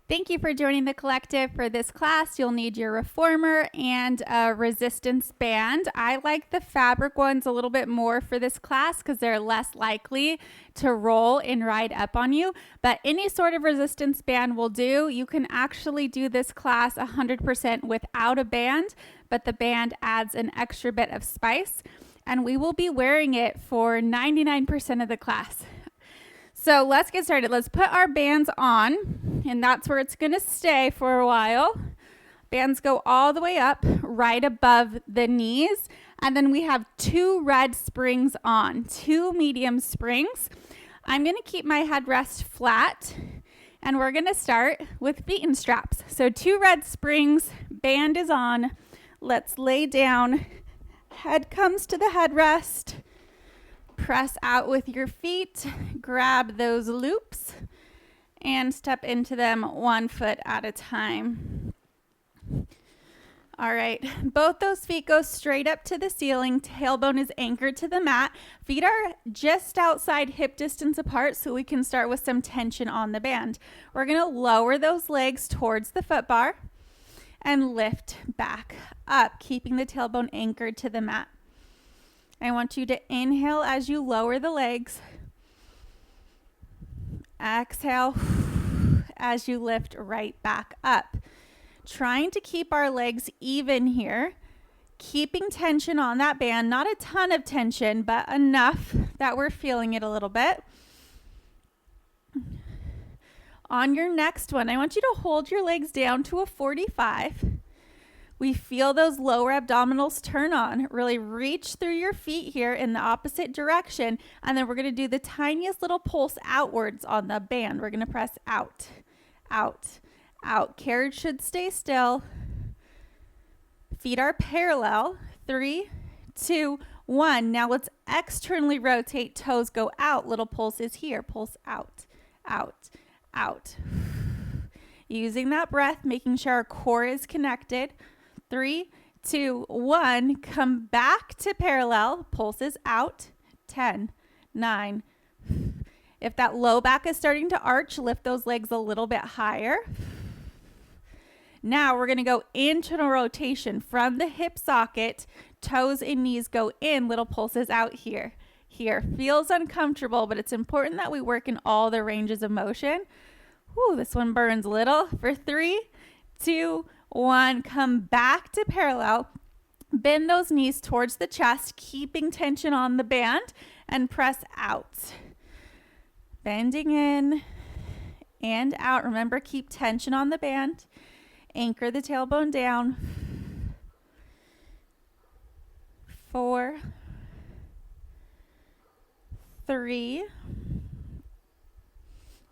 Thank you for joining the collective. For this class, you'll need your reformer and a resistance band. I like the fabric ones a little bit more for this class because they're less likely to roll and ride up on you, but any sort of resistance band will do. You can actually do this class 100% without a band, but the band adds an extra bit of spice, and we will be wearing it for 99% of the class. So let's get started. Let's put our bands on, and that's where it's going to stay for a while. Bands go all the way up right above the knees, and then we have 2 red springs on, 2 medium springs. I'm going to keep my headrest flat, and we're going to start with feet and straps. So 2 red springs, band is on. Let's lay down. Head comes to the headrest. Press out with your feet, grab those loops, and step into them 1 foot at a time. All right, both those feet go straight up to the ceiling. Tailbone is anchored to the mat. Feet are just outside hip distance apart, so we can start with some tension on the band. We're gonna lower those legs towards the foot bar and lift back up, keeping the tailbone anchored to the mat. I want you to inhale as you lower the legs. Exhale as you lift right back up. Trying to keep our legs even here. Keeping tension on that band. Not a ton of tension, but enough that we're feeling it a little bit. On your next one, I want you to hold your legs down to a 45. We feel those lower abdominals turn on. Really reach through your feet here in the opposite direction. And then we're going to do the tiniest little pulse outwards on the band. We're going to press out, out, out. Carriage should stay still. Feet are parallel. 3, 2, 1. Now let's externally rotate. Toes go out. Little pulse is here. Pulse out, out, out. Using that breath, making sure our core is connected. 3, 2, 1, come back to parallel, pulses out, 10, 9. If that low back is starting to arch, lift those legs a little bit higher. Now we're gonna go internal rotation from the hip socket, toes and knees go in, little pulses out here. Here, feels uncomfortable, but it's important that we work in all the ranges of motion. Whew, this one burns a little. For 3, 2, 1, come back to parallel, bend those knees towards the chest, keeping tension on the band, and press out. Bending in and out. Remember, keep tension on the band. Anchor the tailbone down. 4, 3,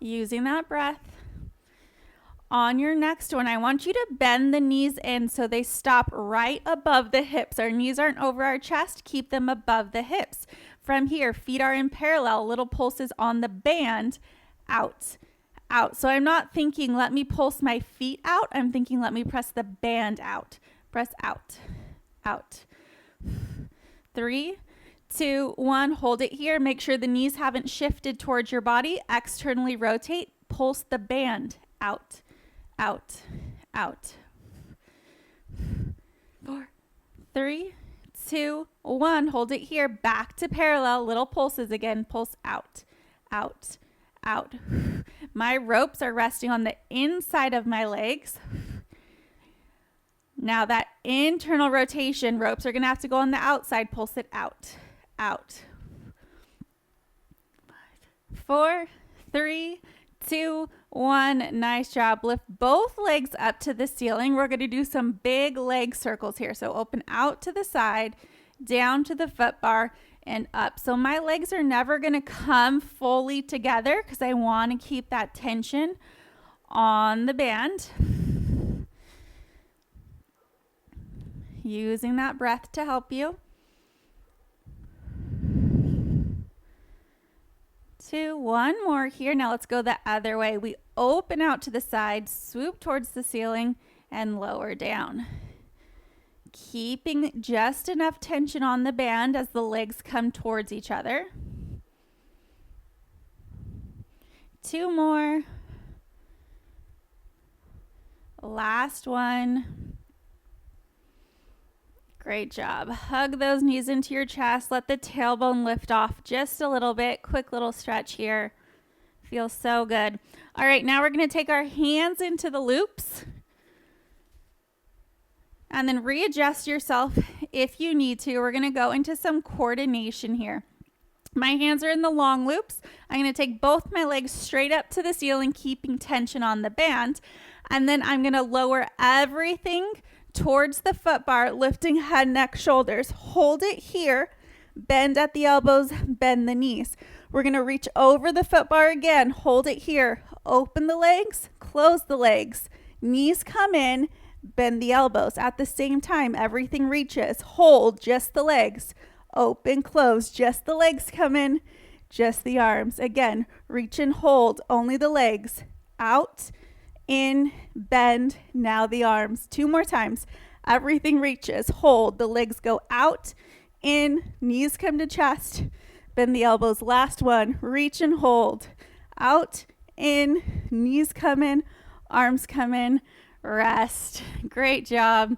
using that breath. On your next one, I want you to bend the knees in so they stop right above the hips. Our knees aren't over our chest. Keep them above the hips. From here, feet are in parallel. Little pulses on the band. Out, out. So I'm not thinking, let me pulse my feet out. I'm thinking, let me press the band out. Press out, out. 3, 2, 1. Hold it here. Make sure the knees haven't shifted towards your body. Externally rotate. Pulse the band out. Out, out. 4, 3, 2, 1. Hold it here. Back to parallel. Little pulses again. Pulse out, out, out. My ropes are resting on the inside of my legs. Now that internal rotation, ropes are going to have to go on the outside. Pulse it out, out. 4, 3, 2, 1. Nice job. Lift both legs up to the ceiling. We're going to do some big leg circles here. So open out to the side, down to the foot bar, and up. So my legs are never going to come fully together because I want to keep that tension on the band. Using that breath to help you. 2, 1 more here. Now let's go the other way. We open out to the side, swoop towards the ceiling, and lower down. Keeping just enough tension on the band as the legs come towards each other. 2 more. Last one. Great job. Hug those knees into your chest. Let the tailbone lift off just a little bit. Quick little stretch here. Feels so good. All right, now we're going to take our hands into the loops. And then readjust yourself if you need to. We're going to go into some coordination here. My hands are in the long loops. I'm going to take both my legs straight up to the ceiling, keeping tension on the band. And then I'm going to lower everything towards the foot bar, lifting head, neck, shoulders. Hold it here. Bend at the elbows, bend the knees. We're going to reach over the foot bar again. Hold it here. Open the legs, close the legs. Knees come in, bend the elbows. At the same time, everything reaches. Hold just the legs. Open, close, just the legs come in, just the arms. Again, reach and hold, only the legs. Out, in, bend, now the arms. 2 more times. Everything reaches. Hold, the legs go out, in, knees come to chest, bend the elbows. Last one, reach and hold. Out, in, knees come in, arms come in, rest. Great job.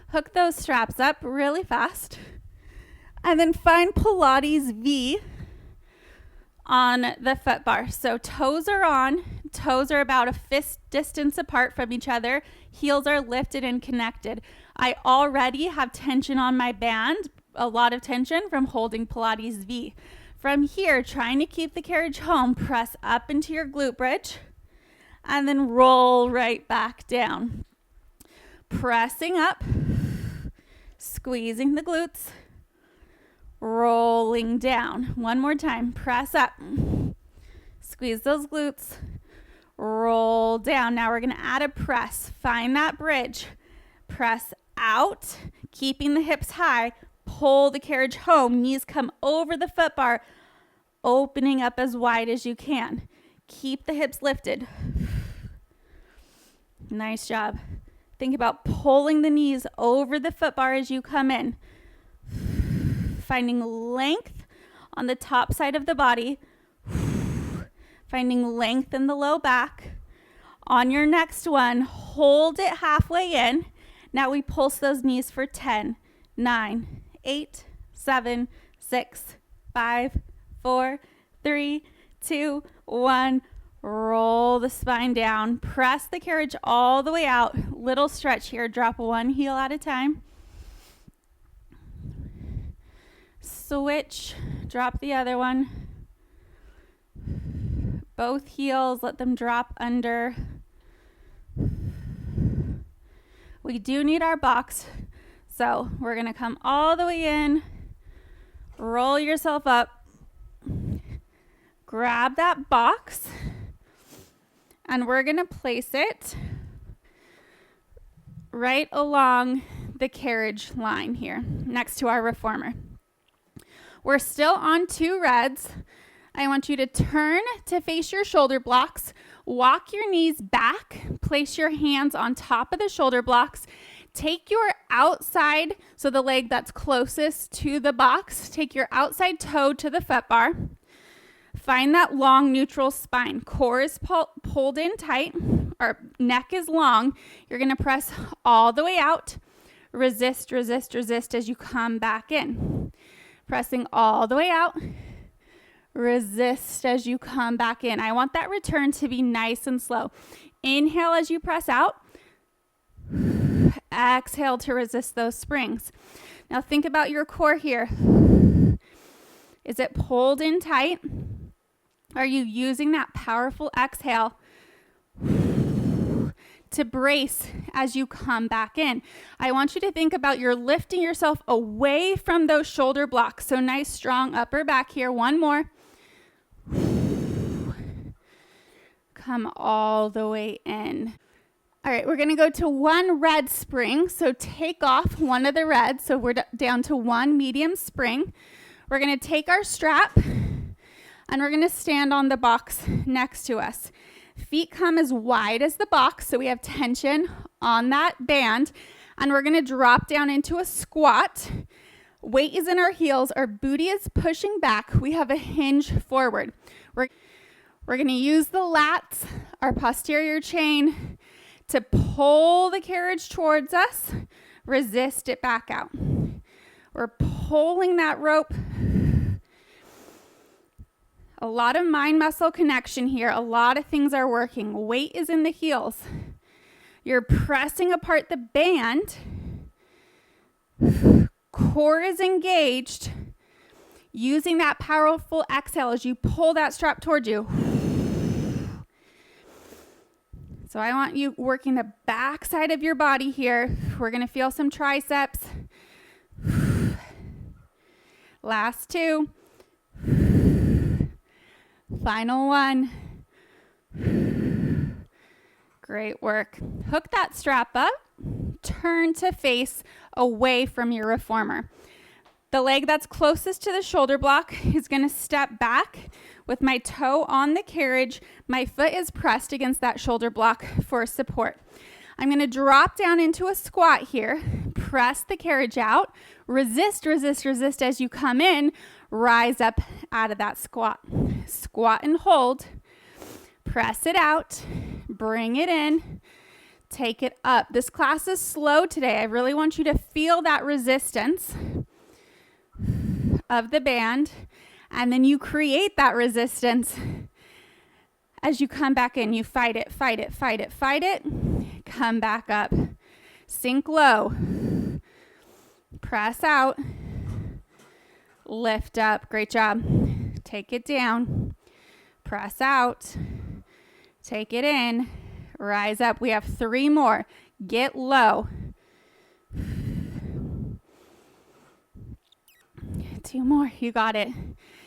Hook those straps up really fast. And then find Pilates V on the foot bar. So toes are on. Toes are about a fist distance apart from each other. Heels are lifted and connected. I already have tension on my band, a lot of tension from holding Pilates V. From here, trying to keep the carriage home, press up into your glute bridge and then roll right back down. Pressing up, squeezing the glutes, rolling down. One more time. Press up. Squeeze those glutes. Roll down. Now we're going to add a press. Find that bridge. Press out, keeping the hips high. Pull the carriage home. Knees come over the foot bar, opening up as wide as you can. Keep the hips lifted. Nice job. Think about pulling the knees over the foot bar as you come in. Finding length on the top side of the body. Finding length in the low back. On your next one, hold it halfway in. Now we pulse those knees for 10, 9, 8, 7, 6, 5, 4, 3, 2, 1. Roll the spine down. Press the carriage all the way out. Little stretch here. Drop one heel at a time. Switch. Drop the other one. Both heels, let them drop under. We do need our box. So we're going to come all the way in. Roll yourself up. Grab that box. And we're going to place it right along the carriage line here, next to our reformer. We're still on 2 reds. I want you to turn to face your shoulder blocks. Walk your knees back. Place your hands on top of the shoulder blocks. Take your outside, so the leg that's closest to the box, take your outside toe to the foot bar. Find that long neutral spine. Core is pulled in tight, or neck is long. You're going to press all the way out. Resist, resist, resist as you come back in. Pressing all the way out. Resist as you come back in. I want that return to be nice and slow. Inhale as you press out. Exhale to resist those springs. Now think about your core here. Is it pulled in tight? Are you using that powerful exhale to brace as you come back in? I want you to think about you're lifting yourself away from those shoulder blocks. So nice, strong upper back here. One more. Come all the way in. All right, we're going to go to 1 red spring. So take off one of the reds. So we're down to 1 medium spring. We're going to take our strap and we're going to stand on the box next to us. Feet come as wide as the box, so we have tension on that band. And we're going to drop down into a squat. Weight is in our heels. Our booty is pushing back. We have a hinge forward. We're going to use the lats, our posterior chain, to pull the carriage towards us. Resist it back out. We're pulling that rope. A lot of mind-muscle connection here. A lot of things are working. Weight is in the heels. You're pressing apart the band. Core is engaged. Using that powerful exhale as you pull that strap towards you. So I want you working the back side of your body here. We're going to feel some triceps. Last two. Final one. Great work. Hook that strap up. Turn to face away from your reformer. The leg that's closest to the shoulder block is going to step back with my toe on the carriage. My foot is pressed against that shoulder block for support. I'm going to drop down into a squat here. Press the carriage out. Resist, resist, resist as you come in. Rise up out of that squat. Squat and hold. Press it out. Bring it in. Take it up. This class is slow today. I really want you to feel that resistance of the band, and then you create that resistance as you come back in. You fight it, fight it, fight it, fight it. Come back up. Sink low. Press out. Lift up. Great job. Take it down. Press out. Take it in. Rise up. We have 3 more. Get low. 2 more. You got it.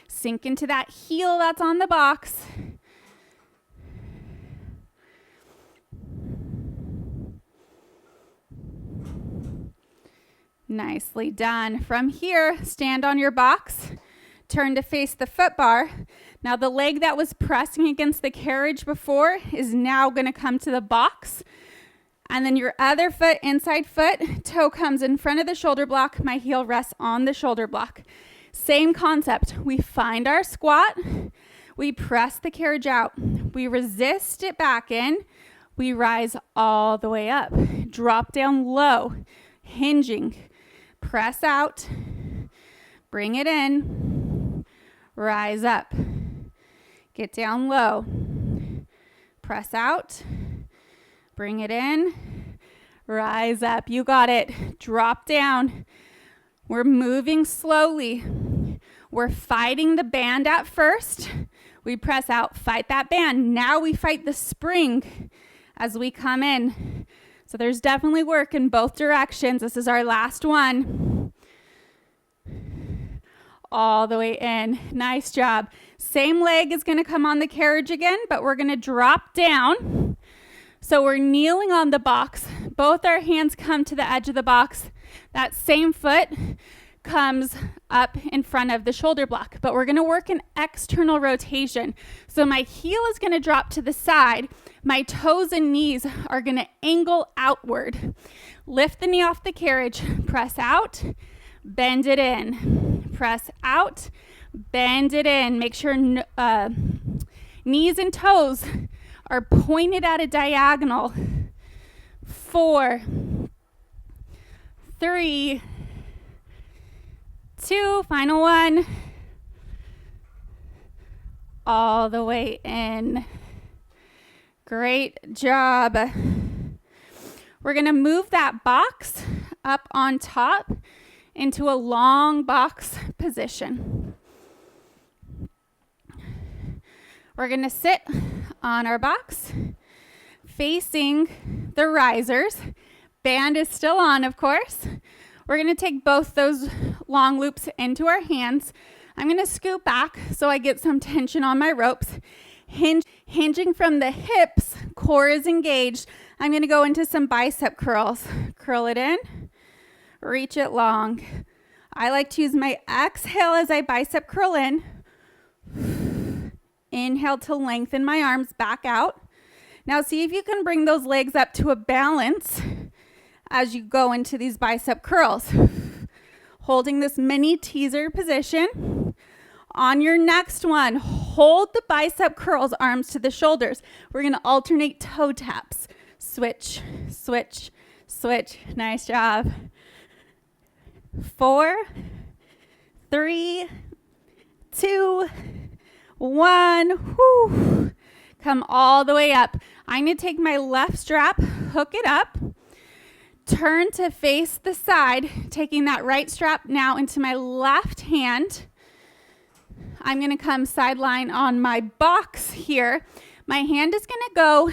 Sink into that heel that's on the box. Nicely done. From here, stand on your box. Turn to face the foot bar. Now the leg that was pressing against the carriage before is now going to come to the box. And then your other foot, inside foot, toe comes in front of the shoulder block. My heel rests on the shoulder block. Same concept. We find our squat. We press the carriage out. We resist it back in. We rise all the way up. Drop down low, hinging. Press out. Bring it in. Rise up. Get down low. Press out. Bring it in. Rise up. You got it. Drop down. We're moving slowly. We're fighting the band at first. We press out, fight that band. Now we fight the spring as we come in. So there's definitely work in both directions. This is our last one. All the way in. Nice job. Same leg is going to come on the carriage again, but we're going to drop down. So we're kneeling on the box. Both our hands come to the edge of the box. That same foot comes up in front of the shoulder block, but we're going to work an external rotation. So my heel is going to drop to the side. My toes and knees are going to angle outward. Lift the knee off the carriage. Press out. Bend it in. Press out. Bend it in. Make sure knees and toes are pointed at a diagonal. 4, 3, 2, final one. All the way in. Great job. We're going to move that box up on top into a long box position. We're going to sit on our box facing the risers. Band is still on, of course. We're going to take both those long loops into our hands. I'm going to scoot back so I get some tension on my ropes. Hinging from the hips, core is engaged. I'm going to go into some bicep curls. Curl it in, reach it long. I like to use my exhale as I bicep curl in. Inhale to lengthen my arms back out. Now see if you can bring those legs up to a balance as you go into these bicep curls. Holding this mini teaser position. On your next one, hold the bicep curls, arms to the shoulders. We're going to alternate toe taps. switch, switch, switch. Nice job. 4, 3, 2, 1. Whew. Come all the way up. I'm going to take my left strap, hook it up, turn to face the side, taking that right strap now into my left hand. I'm going to come sideline on my box here. My hand is going to go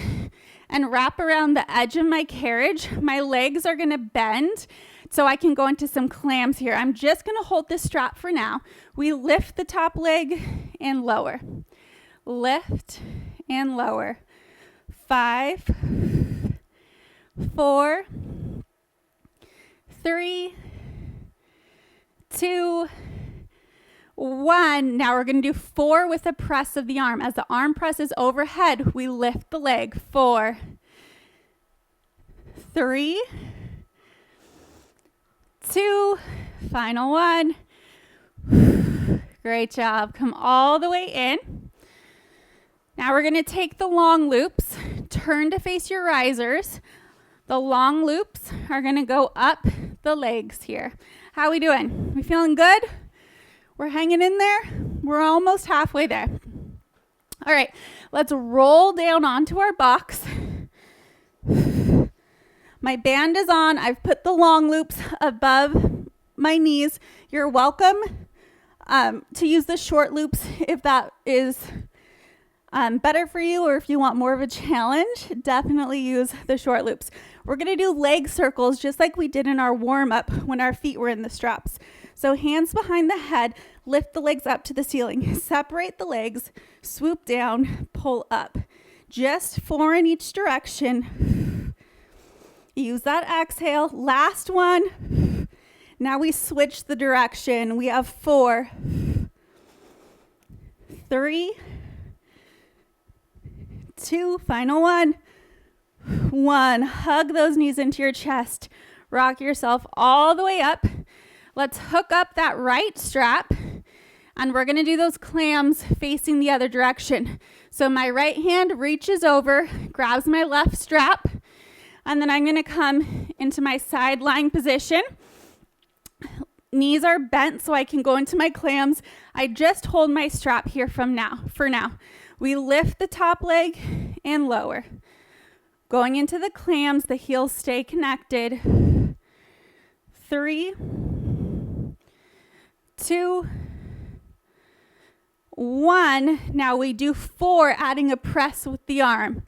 and wrap around the edge of my carriage. My legs are going to bend so I can go into some clams here. I'm just going to hold this strap for now. We lift the top leg and lower. Lift and lower. 5, 4, 3, 2, 1. Now we're going to do 4 with a press of the arm. As the arm presses overhead, we lift the leg. 4, 3, 2, final 1. Great job. Come all the way in. Now we're going to take the long loops, turn to face your risers. The long loops are going to go up the legs here. How we doing? We feeling good? We're hanging in there. We're almost halfway there. All right, let's roll down onto our box. My band is on. I've put the long loops above my knees. You're welcome to use the short loops if that is better for you, or if you want more of a challenge, definitely use the short loops. We're going to do leg circles just like we did in our warm-up when our feet were in the straps. So hands behind the head, lift the legs up to the ceiling, separate the legs, swoop down, pull up. Just 4 in each direction. Use that exhale. Last one. Now we switch the direction. We have 4, 3, 2, final 1. 1. Hug those knees into your chest. Rock yourself all the way up. Let's hook up that right strap, and we're going to do those clams facing the other direction. So my right hand reaches over, grabs my left strap, and then I'm going to come into my side lying position. Knees are bent so I can go into my clams. I just hold my strap here for now. We lift the top leg and lower. Going into the clams, the heels stay connected. 3, 2, 1. Now we do 4, adding a press with the arm.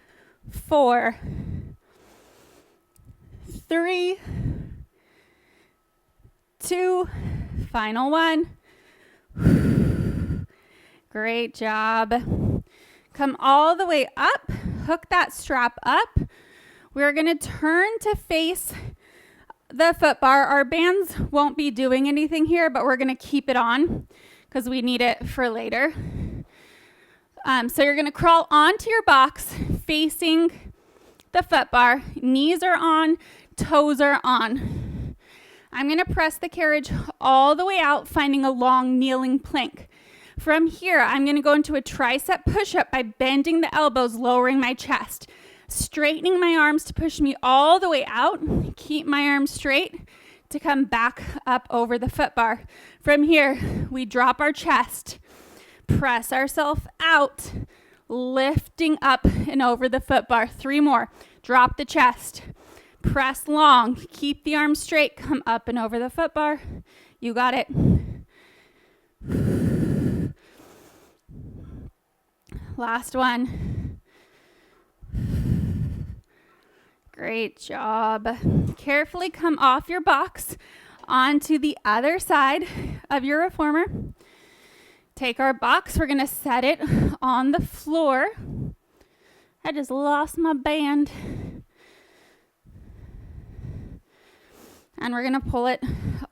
4, 3, 2, final 1. Great job. Come all the way up, hook that strap up. We're going to turn to face the foot bar. Our bands won't be doing anything here, but we're going to keep it on because we need it for later. So you're going to crawl onto your box facing the foot bar. Knees are on, toes are on. I'm going to press the carriage all the way out, finding a long kneeling plank. From here, I'm going to go into a tricep push-up by bending the elbows, lowering my chest, straightening my arms to push me all the way out. Keep my arms straight to come back up over the foot bar. From here, we drop our chest, press ourselves out, lifting up and over the foot bar. 3 more. Drop the chest, press long, keep the arms straight, come up and over the foot bar. You got it. Last one. Great job. Carefully come off your box onto the other side of your reformer. Take our box. We're going to set it on the floor. I just lost my band. And we're going to pull it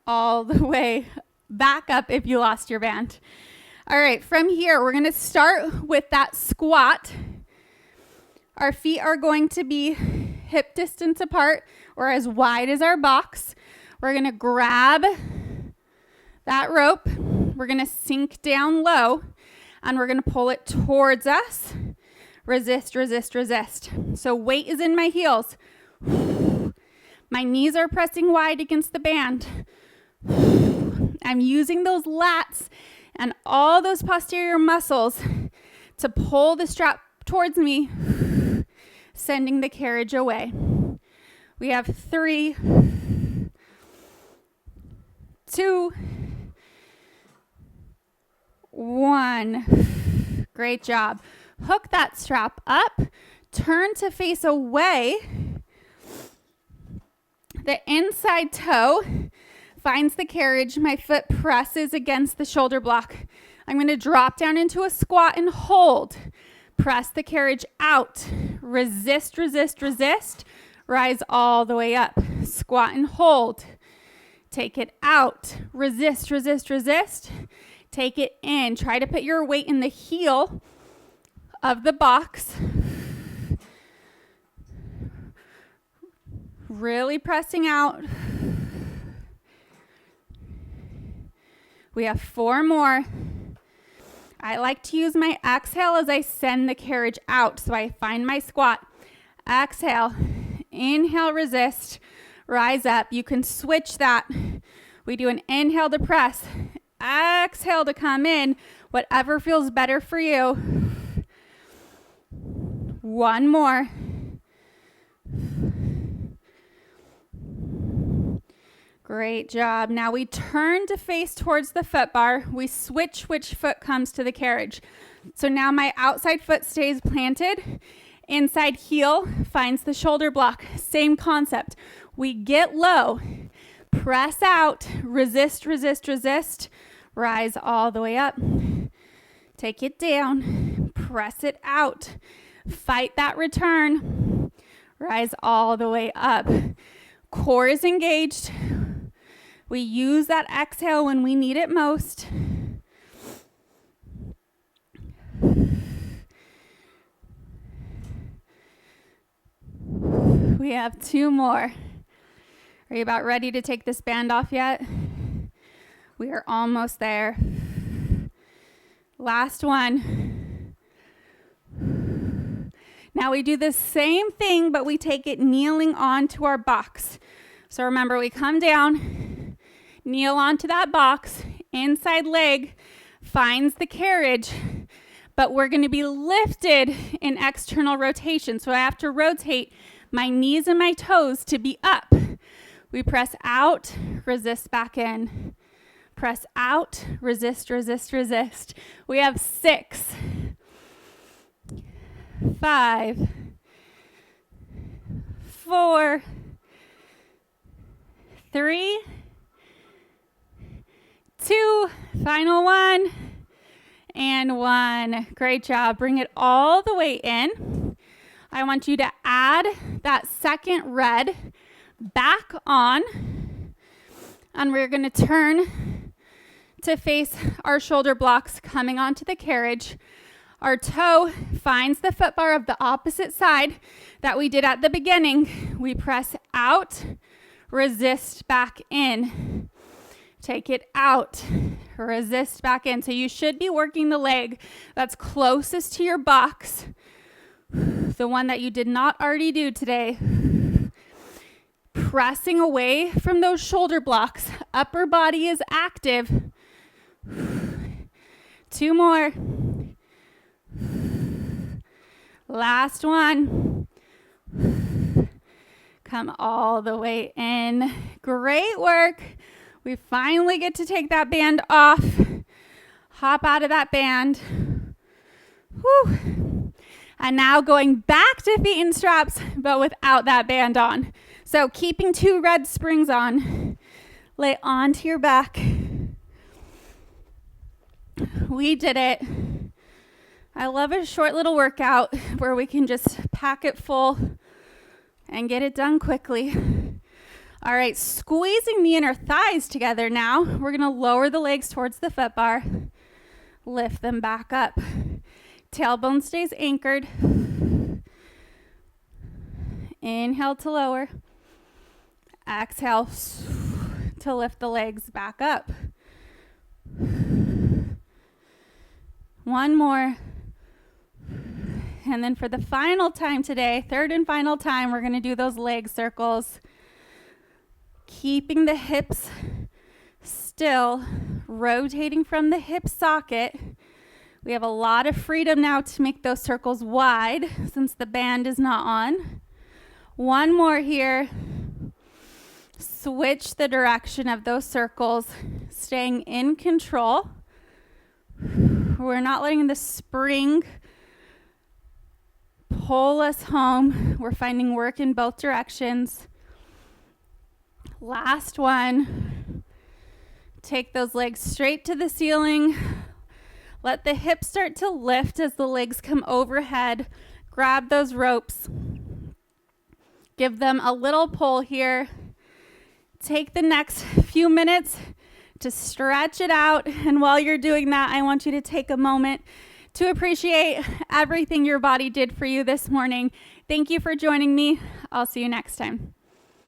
all the way back up if you lost your band. All right, from here, we're going to start with that squat. Our feet are going to be hip distance apart or as wide as our box. We're going to grab that rope. We're going to sink down low, and we're going to pull it towards us. resist, resist, resist. So weight is in my heels. My knees are pressing wide against the band. I'm using those lats and all those posterior muscles to pull the strap towards me, sending the carriage away. We have 3, 2, 1. Great job. Hook that strap up, turn to face away. The inside toe finds the carriage. My foot presses against the shoulder block. I'm going to drop down into a squat and hold. Press the carriage out. Resist, resist, resist. Rise all the way up. Squat and hold. Take it out. Resist, resist, resist. Take it in. Try to put your weight in the heel of the box. Really pressing out. We have 4 more. I like to use my exhale as I send the carriage out. So I find my squat. Exhale. Inhale, resist. Rise up. You can switch that. We do an inhale to press. Exhale to come in. Whatever feels better for you. 1 more. Great job. Now we turn to face towards the foot bar. We switch which foot comes to the carriage. So now my outside foot stays planted. Inside heel finds the shoulder block. Same concept. We get low. Press out. Resist, resist, resist. Rise all the way up. Take it down. Press it out. Fight that return. Rise all the way up. Core is engaged. We use that exhale when we need it most. We have 2 more. Are you about ready to take this band off yet? We are almost there. Last one. Now we do the same thing, but we take it kneeling onto our box. So remember, we come down, kneel onto that box, inside leg finds the carriage, but we're going to be lifted in external rotation. So I have to rotate my knees and my toes to be up. We press out, resist back in. Press out, resist, resist, resist. We have 6, 5, 4, 3, 2, final one, and 1. Great job. Bring it all the way in. I want you to add that second red back on, and we're going to turn to face our shoulder blocks coming onto the carriage. Our toe finds the foot bar of the opposite side that we did at the beginning. We press out, resist back in. Take it out, resist back in. So you should be working the leg that's closest to your box, the one that you did not already do today. Pressing away from those shoulder blocks. Upper body is active. 2 more. Last one. Come all the way in. Great work. We finally get to take that band off. Hop out of that band. Whew. And now going back to feet and straps, but without that band on. So keeping 2 red springs on. Lay onto your back. We did it. I love a short little workout where we can just pack it full and get it done quickly. All right, squeezing the inner thighs together now. We're going to lower the legs towards the foot bar. Lift them back up. Tailbone stays anchored. Inhale to lower. Exhale to lift the legs back up. 1 more. And then for the final time today, third and final time, we're going to do those leg circles. Keeping the hips still, rotating from the hip socket. We have a lot of freedom now to make those circles wide since the band is not on. One more here. Switch the direction of those circles, staying in control. We're not letting the spring pull us home. We're finding work in both directions. Last one. Take those legs straight to the ceiling. Let the hips start to lift as the legs come overhead. Grab those ropes. Give them a little pull here. Take the next few minutes to stretch it out. And while you're doing that, I want you to take a moment to appreciate everything your body did for you this morning. Thank you for joining me. I'll see you next time.